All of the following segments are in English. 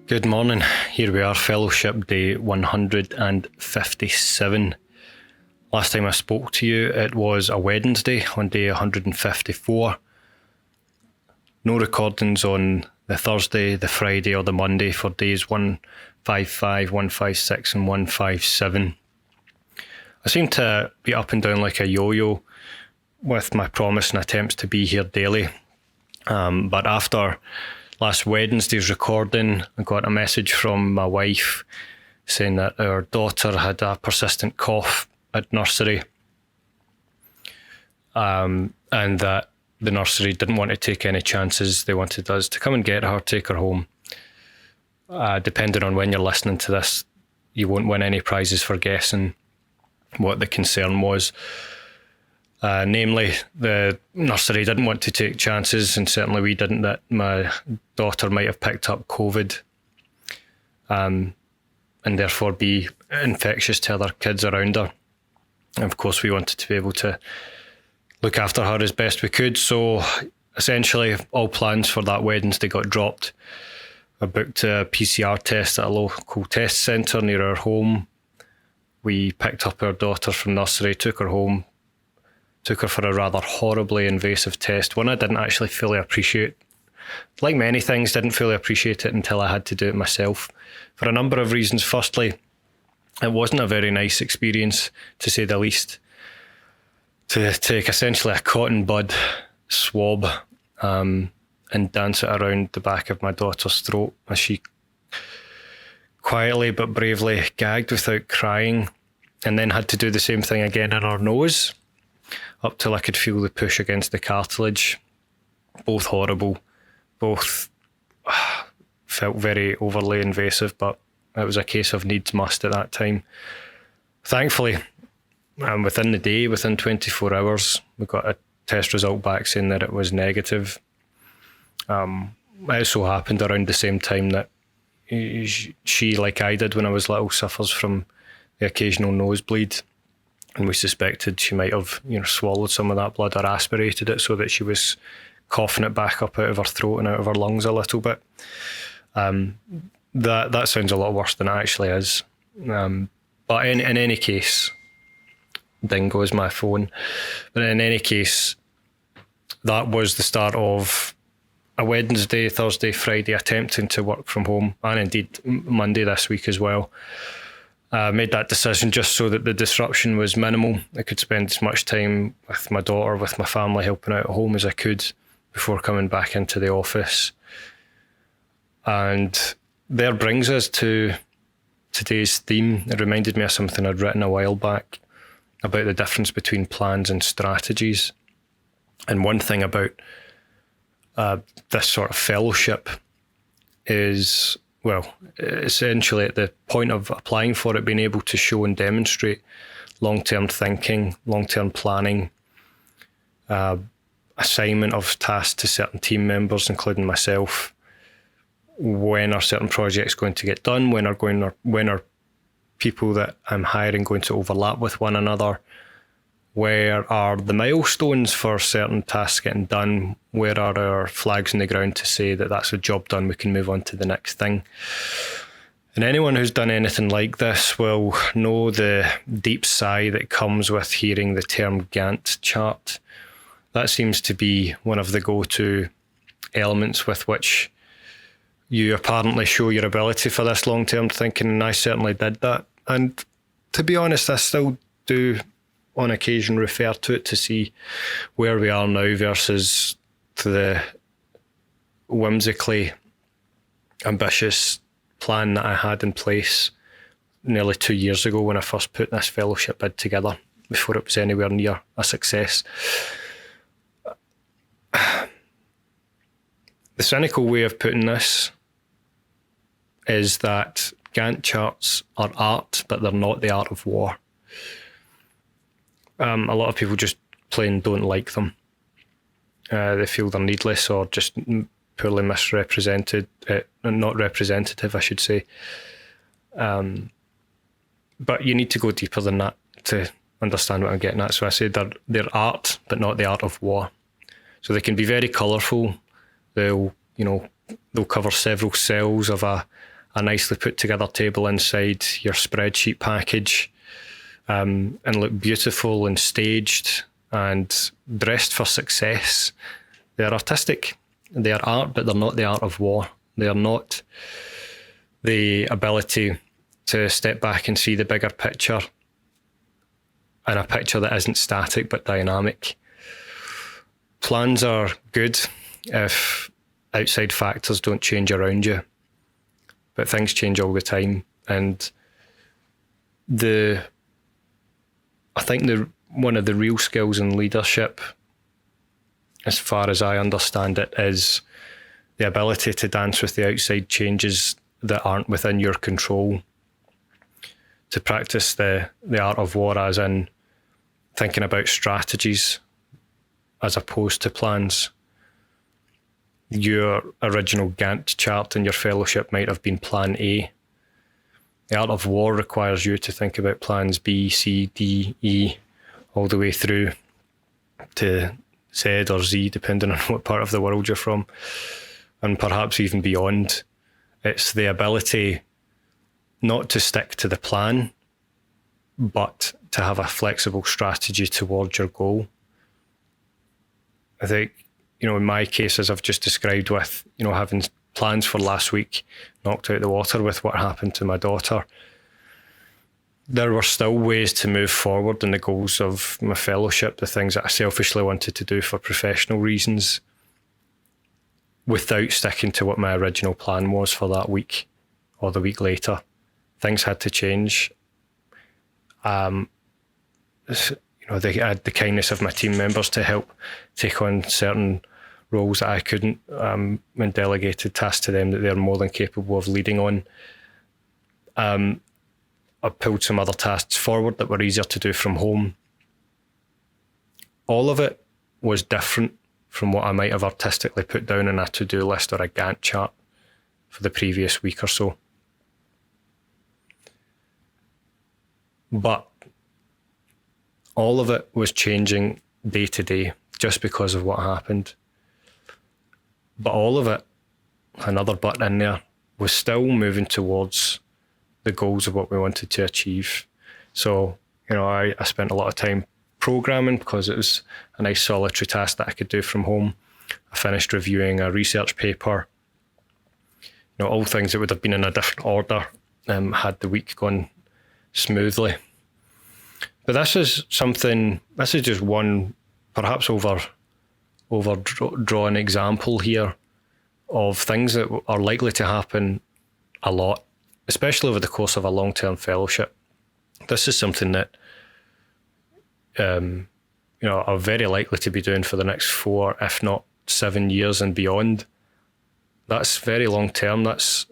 Good morning. Here we are, Fellowship Day 157. Last time I spoke to you, it was a Wednesday on day 154. No recordings on the Thursday, the Friday or the Monday for days 155, 156 and 157. I seem to be up and down like a yo-yo with my promise and attempts to be here daily. But after last Wednesday's recording, I got a message from my wife saying that our daughter had a persistent cough at nursery, and that the nursery didn't want to take any chances. They wanted us to come and get her, take her home. Depending on when you're listening to this, you won't win any prizes for guessing what the concern was. Namely, the nursery didn't want to take chances, and certainly we didn't, that my daughter might have picked up COVID and therefore be infectious to other kids around her. And of course, we wanted to be able to look after her as best we could. So essentially, all plans for that Wednesday got dropped. I booked a PCR test at a local test centre near our home. We picked up our daughter from nursery, took her home, took her for a rather horribly invasive test, one I didn't actually fully appreciate. Like many things, didn't fully appreciate it until I had to do it myself, for a number of reasons. Firstly, it wasn't a very nice experience, to say the least, to take essentially a cotton bud swab and dance it around the back of my daughter's throat as she quietly but bravely gagged without crying, and then had to do the same thing again in her nose, up till I could feel the push against the cartilage. Both horrible, both felt very overly invasive, but it was a case of needs must at that time. Thankfully, within the day, within 24 hours, we got a test result back saying that it was negative. It so happened around the same time that she, like I did when I was little, suffers from the occasional nosebleed. And we suspected she might have, swallowed some of that blood or aspirated it so that she was coughing it back up out of her throat and out of her lungs a little bit. That sounds a lot worse than it actually is. But in any case, Dingo is my phone. But in any case, that was the start of a Wednesday, Thursday, Friday attempting to work from home, and indeed Monday this week as well. Made that decision just so that the disruption was minimal. I could spend as much time with my daughter, with my family, helping out at home as I could before coming back into the office. And there brings us to today's theme. It reminded me of something I'd written a while back about the difference between plans and strategies. And one thing about this sort of fellowship is, well, essentially at the point of applying for it, being able to show and demonstrate long-term thinking, long-term planning, assignment of tasks to certain team members, including myself. When are certain projects going to get done? When are people that I'm hiring going to overlap with one another? Where are the milestones for certain tasks getting done? Where are our flags in the ground to say that that's a job done, we can move on to the next thing? And anyone who's done anything like this will know the deep sigh that comes with hearing the term Gantt chart. That seems to be one of the go-to elements with which you apparently show your ability for this long-term thinking, and I certainly did that. And to be honest, I still do on occasion refer to it to see where we are now versus the whimsically ambitious plan that I had in place nearly 2 years ago when I first put this fellowship bid together, before it was anywhere near a success. The cynical way of putting this is that Gantt charts are art, but they're not the art of war. A lot of people just plain don't like them. They feel they're needless or just poorly misrepresented, not representative, I should say. But you need to go deeper than that to understand what I'm getting at. So I say they're art, but not the art of war. So they can be very colourful. They'll cover several cells of a a nicely put together table inside your spreadsheet package, and look beautiful and staged and dressed for success. They're artistic. They are art, but they're not the art of war. They are not the ability to step back and see the bigger picture, and a picture that isn't static but dynamic. Plans are good if outside factors don't change around you, but things change all the time. And I think one of the real skills in leadership, as far as I understand it, is the ability to dance with the outside changes that aren't within your control, to practice the art of war, as in thinking about strategies as opposed to plans. Your original Gantt chart in your fellowship might have been plan A. The art of war requires you to think about plans B, C, D, E, all the way through to Z or Z, depending on what part of the world you're from, and perhaps even beyond. It's the ability not to stick to the plan, but to have a flexible strategy towards your goal. I think, in my case, as I've just described, with, having plans for last week knocked out the water with what happened to my daughter, there were still ways to move forward in the goals of my fellowship, the things that I selfishly wanted to do for professional reasons, without sticking to what my original plan was for that week or the week later. Things had to change. I had the kindness of my team members to help take on certain roles that I couldn't, when delegated tasks to them that they're more than capable of leading on. I pulled some other tasks forward that were easier to do from home. All of it was different from what I might have artistically put down in a to-do list or a Gantt chart for the previous week or so. But all of it was changing day to day just because of what happened. But all of it, another but in there, was still moving towards the goals of what we wanted to achieve. So, I spent a lot of time programming because it was a nice solitary task that I could do from home. I finished reviewing a research paper. All things that would have been in a different order had the week gone smoothly. But this is just one, perhaps overdrawn example here of things that are likely to happen a lot, especially over the course of a long-term fellowship. This is something that are very likely to be doing for the next 4, if not 7 years and beyond. That's very long-term. That's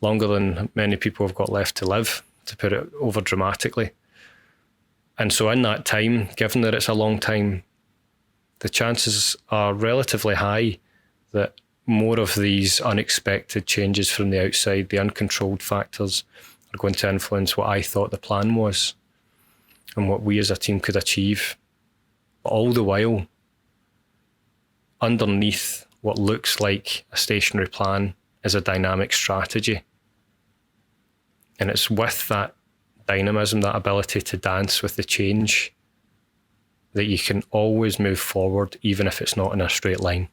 longer than many people have got left to live, to put it over dramatically. And so in that time, given that it's a long time, the chances are relatively high that more of these unexpected changes from the outside, the uncontrolled factors, are going to influence what I thought the plan was and what we as a team could achieve. But all the while, underneath what looks like a stationary plan is a dynamic strategy. And it's with that dynamism, that ability to dance with the change, that you can always move forward, even if it's not in a straight line.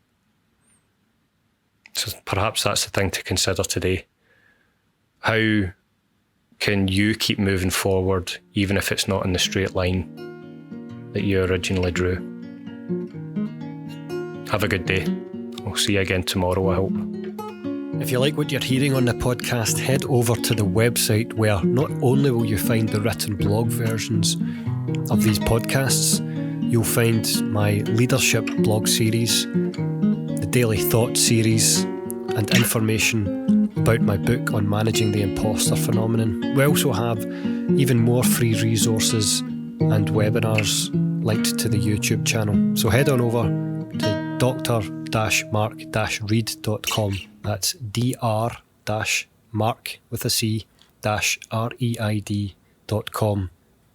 So perhaps that's the thing to consider today. How can you keep moving forward, even if it's not in the straight line that you originally drew? Have a good day. We'll see you again tomorrow, I hope. If you like what you're hearing on the podcast, head over to the website, where not only will you find the written blog versions of these podcasts, you'll find my leadership blog series, the daily thought series, and information about my book on managing the imposter phenomenon. We also have even more free resources and webinars linked to the YouTube channel. So head on over to dr-marc-reid.com. That's dr-marc with a C -reid.com.